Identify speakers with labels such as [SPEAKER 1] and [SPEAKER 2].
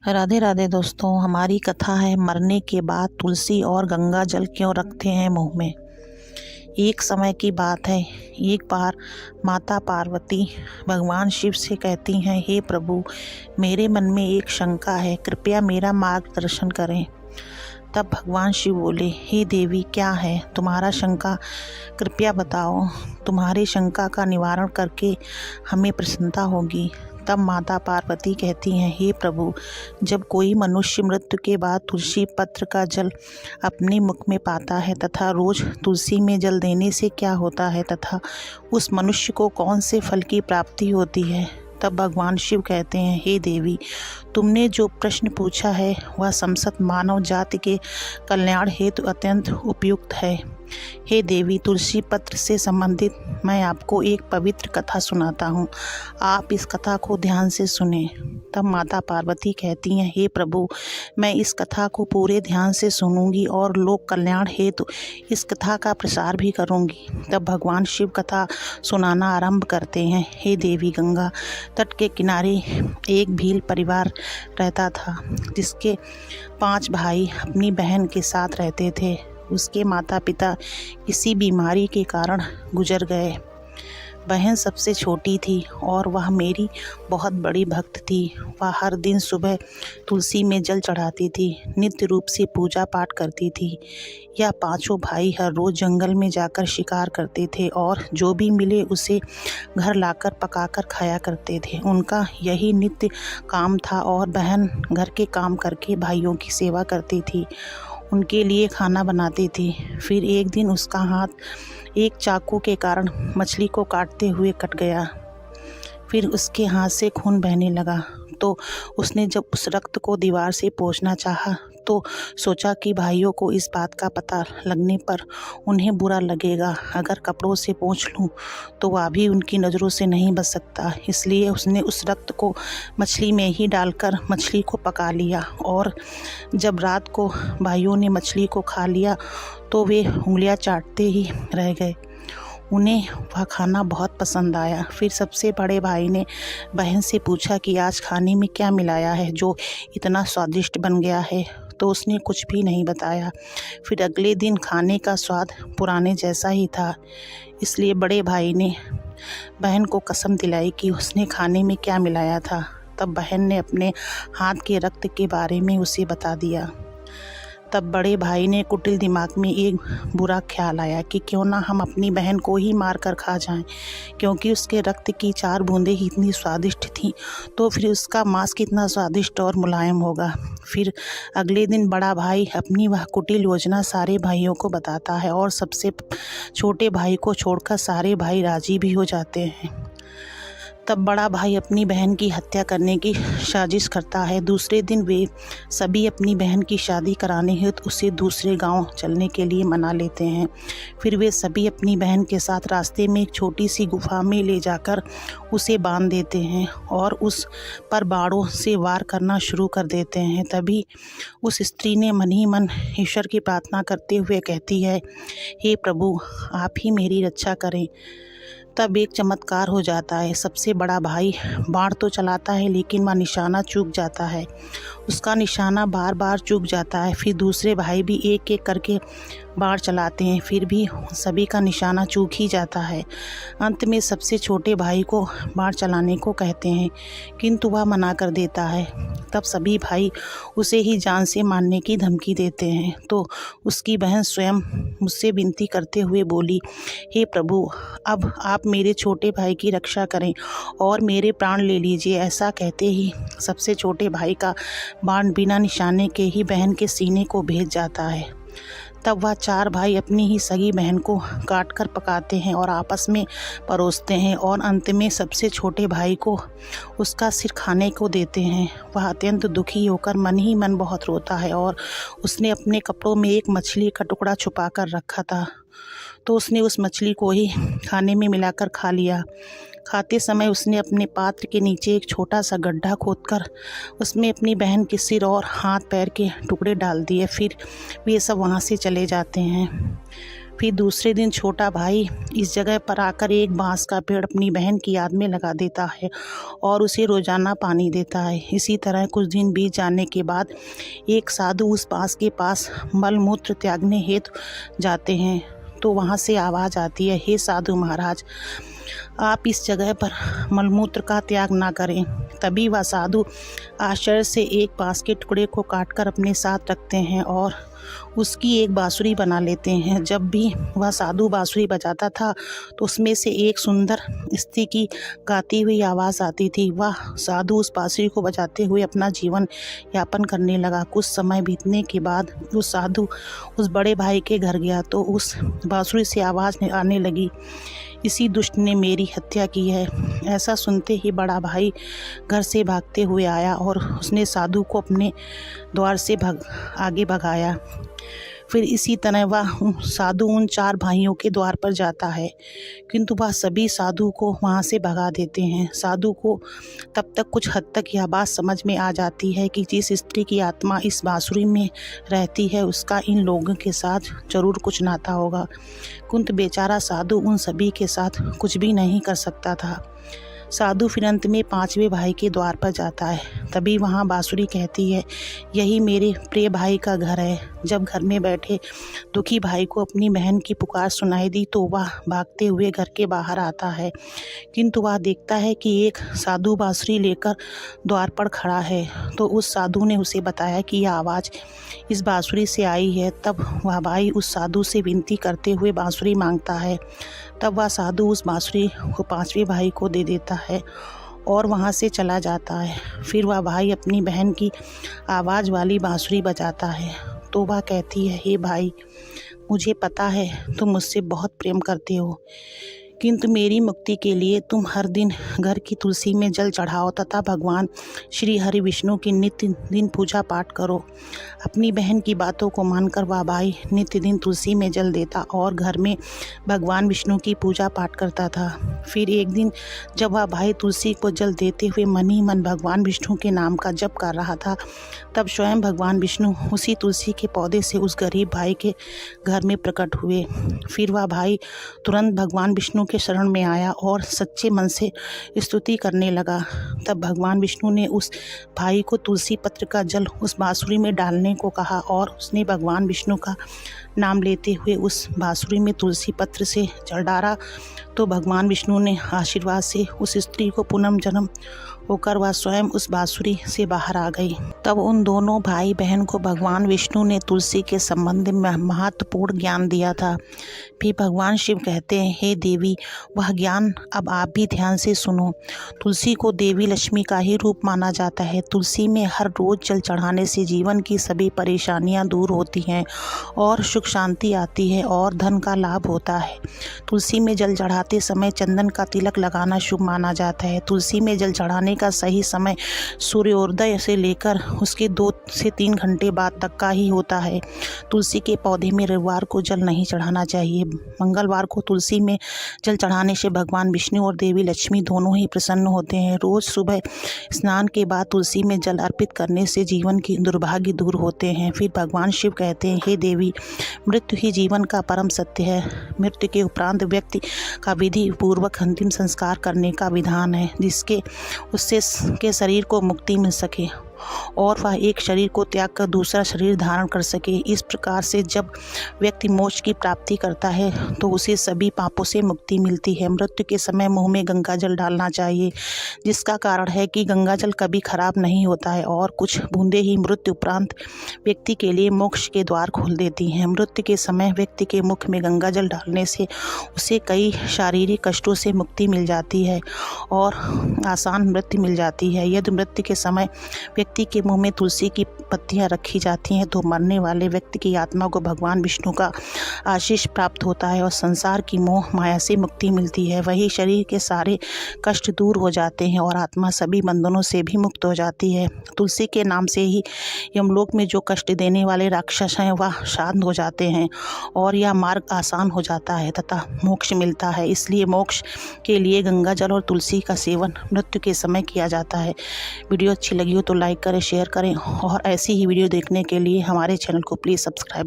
[SPEAKER 1] राधे राधे दोस्तों। हमारी कथा है मरने के बाद तुलसी और गंगा जल क्यों रखते हैं मुंह में। एक समय की बात है, एक बार माता पार्वती भगवान शिव से कहती हैं, हे प्रभु, मेरे मन में एक शंका है, कृपया मेरा मार्गदर्शन करें। तब भगवान शिव बोले, हे देवी, क्या है तुम्हारा शंका, कृपया बताओ। तुम्हारे शंका का निवारण करके हमें प्रसन्नता होगी। तब माता पार्वती कहती हैं, हे प्रभु, जब कोई मनुष्य मृत्यु के बाद तुलसी पत्र का जल अपने मुख में पाता है तथा रोज तुलसी में जल देने से क्या होता है तथा उस मनुष्य को कौन से फल की प्राप्ति होती है। तब भगवान शिव कहते हैं, हे देवी, तुमने जो प्रश्न पूछा है वह समस्त मानव जाति के कल्याण हेतु अत्यंत उपयुक्त है। हे देवी, तुलसी पत्र से संबंधित मैं आपको एक पवित्र कथा सुनाता हूँ, आप इस कथा को ध्यान से सुने। तब माता पार्वती कहती हैं, हे प्रभु, मैं इस कथा को पूरे ध्यान से सुनूंगी और लोक कल्याण हेतु इस कथा का प्रसार भी करूंगी। तब भगवान शिव कथा सुनाना आरंभ करते हैं। हे देवी, गंगा तट के किनारे एक भील परिवार रहता था, जिसके 5 भाई अपनी बहन के साथ रहते थे। उसके माता पिता किसी बीमारी के कारण गुजर गए। बहन सबसे छोटी थी और वह मेरी बहुत बड़ी भक्त थी। वह हर दिन सुबह तुलसी में जल चढ़ाती थी, नित्य रूप से पूजा पाठ करती थी। यह 5 भाई हर रोज़ जंगल में जाकर शिकार करते थे और जो भी मिले उसे घर लाकर पकाकर खाया करते थे। उनका यही नित्य काम था और बहन घर के काम करके भाइयों की सेवा करती थी, उनके लिए खाना बनाती थी। फिर एक दिन उसका हाथ एक चाकू के कारण मछली को काटते हुए कट गया। फिर उसके हाथ से खून बहने लगा, तो उसने जब उस रक्त को दीवार से पोंछना चाहा तो सोचा कि भाइयों को इस बात का पता लगने पर उन्हें बुरा लगेगा। अगर कपड़ों से पोंछ लूँ तो वह भी उनकी नज़रों से नहीं बच सकता। इसलिए उसने उस रक्त को मछली में ही डालकर मछली को पका लिया और जब रात को भाइयों ने मछली को खा लिया तो वे उंगलियां चाटते ही रह गए। उन्हें वह खाना बहुत पसंद आया। फिर सबसे बड़े भाई ने बहन से पूछा कि आज खाने में क्या मिलाया है जो इतना स्वादिष्ट बन गया है, तो उसने कुछ भी नहीं बताया। फिर अगले दिन खाने का स्वाद पुराने जैसा ही था। इसलिए बड़े भाई ने बहन को कसम दिलाई कि उसने खाने में क्या मिलाया था। तब बहन ने अपने हाथ के रक्त के बारे में उसे बता दिया। तब बड़े भाई ने कुटिल दिमाग में एक बुरा ख्याल आया कि क्यों ना हम अपनी बहन को ही मार कर खा जाएं, क्योंकि उसके रक्त की 4 बूंदें ही इतनी स्वादिष्ट थीं, तो फिर उसका मांस कितना स्वादिष्ट और मुलायम होगा। फिर अगले दिन बड़ा भाई अपनी वह कुटिल योजना सारे भाइयों को बताता है और सबसे छोटे भाई को छोड़कर सारे भाई राजी भी हो जाते हैं। तब बड़ा भाई अपनी बहन की हत्या करने की साजिश करता है। दूसरे दिन वे सभी अपनी बहन की शादी कराने हेतु उसे दूसरे गांव चलने के लिए मना लेते हैं। फिर वे सभी अपनी बहन के साथ रास्ते में एक छोटी सी गुफा में ले जाकर उसे बांध देते हैं और उस पर बाणों से वार करना शुरू कर देते हैं। तभी उस स्त्री ने मन ही मन ईश्वर की प्रार्थना करते हुए कहती है, हे प्रभु, आप ही मेरी रक्षा करें। तब एक चमत्कार हो जाता है। सबसे बड़ा भाई बाण तो चलाता है लेकिन वह निशाना चूक जाता है। उसका निशाना बार बार चूक जाता है। फिर दूसरे भाई भी एक एक करके बाण चलाते हैं, फिर भी सभी का निशाना चूक ही जाता है। अंत में सबसे छोटे भाई को बाण चलाने को कहते हैं, किंतु वह मना कर देता है। तब सभी भाई उसे ही जान से मारने की धमकी देते हैं। तो उसकी बहन स्वयं मुझसे विनती करते हुए बोली, हे प्रभु, अब आप मेरे छोटे भाई की रक्षा करें और मेरे प्राण ले लीजिए। ऐसा कहते ही सबसे छोटे भाई का बाण बिना निशाने के ही बहन के सीने को भेद जाता है। तब वह 4 भाई अपनी ही सगी बहन को काट कर पकाते हैं और आपस में परोसते हैं और अंत में सबसे छोटे भाई को उसका सिर खाने को देते हैं। वह अत्यंत दुखी होकर मन ही मन बहुत रोता है और उसने अपने कपड़ों में एक मछली का टुकड़ा छुपा कर रखा था, तो उसने उस मछली को ही खाने में मिलाकर खा लिया। खाते समय उसने अपने पात्र के नीचे एक छोटा सा गड्ढा खोदकर उसमें अपनी बहन के सिर और हाथ पैर के टुकड़े डाल दिए। फिर वे सब वहाँ से चले जाते हैं। फिर दूसरे दिन छोटा भाई इस जगह पर आकर एक बांस का पेड़ अपनी बहन की याद में लगा देता है और उसे रोज़ाना पानी देता है। इसी तरह कुछ दिन बीत जाने के बाद एक साधु उस बांस के पास मलमूत्र त्यागने हेतु जाते हैं तो वहाँ से आवाज़ आती है, हे साधु महाराज, आप इस जगह पर मलमूत्र का त्याग ना करें। तभी वह साधु आश्चर्य से एक बांस के टुकड़े को काटकर अपने साथ रखते हैं और उसकी एक बांसुरी बना लेते हैं। जब भी वह साधु बांसुरी बजाता था तो उसमें से एक सुंदर स्त्री की गाती हुई आवाज़ आती थी। वह साधु उस बांसुरी को बजाते हुए अपना जीवन यापन करने लगा। कुछ समय बीतने के बाद उस साधु उस बड़े भाई के घर गया तो उस बांसुरी से आवाज़ आने लगी, इसी दुष्ट ने मेरी हत्या की है। ऐसा सुनते ही बड़ा भाई घर से भागते हुए आया और उसने साधु को अपने द्वार से आगे भगाया। फिर इसी तरह वह साधु उन 4 भाइयों के द्वार पर जाता है, किंतु वह सभी साधु को वहाँ से भगा देते हैं। साधु को तब तक कुछ हद तक यह बात समझ में आ जाती है कि जिस स्त्री की आत्मा इस बांसुरी में रहती है उसका इन लोगों के साथ जरूर कुछ नाता होगा, किंतु बेचारा साधु उन सभी के साथ कुछ भी नहीं कर सकता था। साधु फिर अंत में 5वें भाई के द्वार पर जाता है। तभी वहाँ बांसुरी कहती है, यही मेरे प्रिय भाई का घर है। जब घर में बैठे दुखी भाई को अपनी बहन की पुकार सुनाई दी तो वह भागते हुए घर के बाहर आता है, किंतु वह देखता है कि एक साधु बांसुरी लेकर द्वार पर खड़ा है। तो उस साधु ने उसे बताया कि यह आवाज़ इस बांसुरी से आई है। तब वह भाई उस साधु से विनती करते हुए बांसुरी मांगता है। तब वह साधु उस बांसुरी को 5वें भाई को दे देता है और वहाँ से चला जाता है। फिर वह भाई अपनी बहन की आवाज़ वाली बांसुरी बजाता है तो वह कहती है, हे भाई, मुझे पता है तुम मुझसे बहुत प्रेम करते हो, किंतु मेरी मुक्ति के लिए तुम हर दिन घर की तुलसी में जल चढ़ाओ तथा भगवान श्री हरि विष्णु की नित्य दिन पूजा पाठ करो। अपनी बहन की बातों को मानकर वह भाई नित्य दिन तुलसी में जल देता और घर में भगवान विष्णु की पूजा पाठ करता था। फिर एक दिन जब वह भाई तुलसी को जल देते हुए मन ही मन भगवान विष्णु के नाम का जप कर रहा था, तब स्वयं भगवान विष्णु उसी तुलसी के पौधे से उस गरीब भाई के घर में प्रकट हुए। फिर वह भाई तुरंत भगवान विष्णु के शरण में आया और सच्चे मन से स्तुति करने लगा। तब भगवान विष्णु ने उस भाई को तुलसी पत्र का जल उस बांसुरी में डालने को कहा और उसने भगवान विष्णु का नाम लेते हुए उस बांसुरी में तुलसी पत्र से जल डाला। तो भगवान विष्णु ने आशीर्वाद से उस स्त्री को पुनर्जन्म होकर वह स्वयं उस बांसुरी से बाहर आ गई। तब उन दोनों भाई बहन को भगवान विष्णु ने तुलसी के संबंध में महत्वपूर्ण ज्ञान दिया था। फिर भगवान शिव कहते हैं, हे देवी, वह ज्ञान अब आप भी ध्यान से सुनो। तुलसी को देवी लक्ष्मी का ही रूप माना जाता है। तुलसी में हर रोज जल चढ़ाने से जीवन की सभी परेशानियां दूर होती हैं और सुख शांति आती है और धन का लाभ होता है। तुलसी में जल चढ़ाते समय चंदन का तिलक लगाना शुभ माना जाता है। तुलसी में जल चढ़ाने का सही समय सूर्योदय से लेकर उसके 2 से 3 घंटे बाद तक का ही होता है। तुलसी के पौधे में रविवार को जल नहीं चढ़ाना चाहिए। मंगलवार को तुलसी में जल चढ़ाने से भगवान विष्णु और देवी लक्ष्मी दोनों ही प्रसन्न होते हैं। रोज सुबह स्नान के बाद तुलसी में जल अर्पित करने से जीवन की दुर्भाग्य दूर होते हैं। फिर भगवान शिव कहते हैं, हे देवी, मृत्यु ही जीवन का परम सत्य है। मृत्यु के उपरांत व्यक्ति का विधि पूर्वक अंतिम संस्कार करने का विधान है, जिसके उससे के शरीर को मुक्ति मिल सके और वह एक शरीर को त्याग कर दूसरा शरीर धारण कर सके। इस प्रकार से जब व्यक्ति मोक्ष की प्राप्ति करता है तो उसे सभी पापों से मुक्ति मिलती है। मृत्यु के समय मुंह में गंगा जल डालना चाहिए, जिसका कारण है कि गंगा जल कभी खराब नहीं होता है और कुछ बूंदे ही मृत्यु उपरांत व्यक्ति के लिए मोक्ष के द्वार खोल देती हैं। मृत्यु के समय व्यक्ति के मुख में गंगा जल डालने से उसे कई शारीरिक कष्टों से मुक्ति मिल जाती है और आसान मृत्यु मिल जाती है। यदि मृत्यु के समय व्यक्ति के मुंह में तुलसी की पत्तियां रखी जाती हैं तो मरने वाले व्यक्ति की आत्मा को भगवान विष्णु का आशीष प्राप्त होता है और संसार की मोह माया से मुक्ति मिलती है। वही शरीर के सारे कष्ट दूर हो जाते हैं और आत्मा सभी बंधनों से भी मुक्त हो जाती है। तुलसी के नाम से ही यमलोक में जो कष्ट देने वाले राक्षस हैं वह शांत हो जाते हैं और यह मार्ग आसान हो जाता है तथा मोक्ष मिलता है। इसलिए मोक्ष के लिए गंगा जल और तुलसी का सेवन मृत्यु के समय किया जाता है। वीडियो अच्छी लगी हो तो लाइक करें, शेयर करें और ऐसी ही वीडियो देखने के लिए हमारे चैनल को प्लीज़ सब्सक्राइब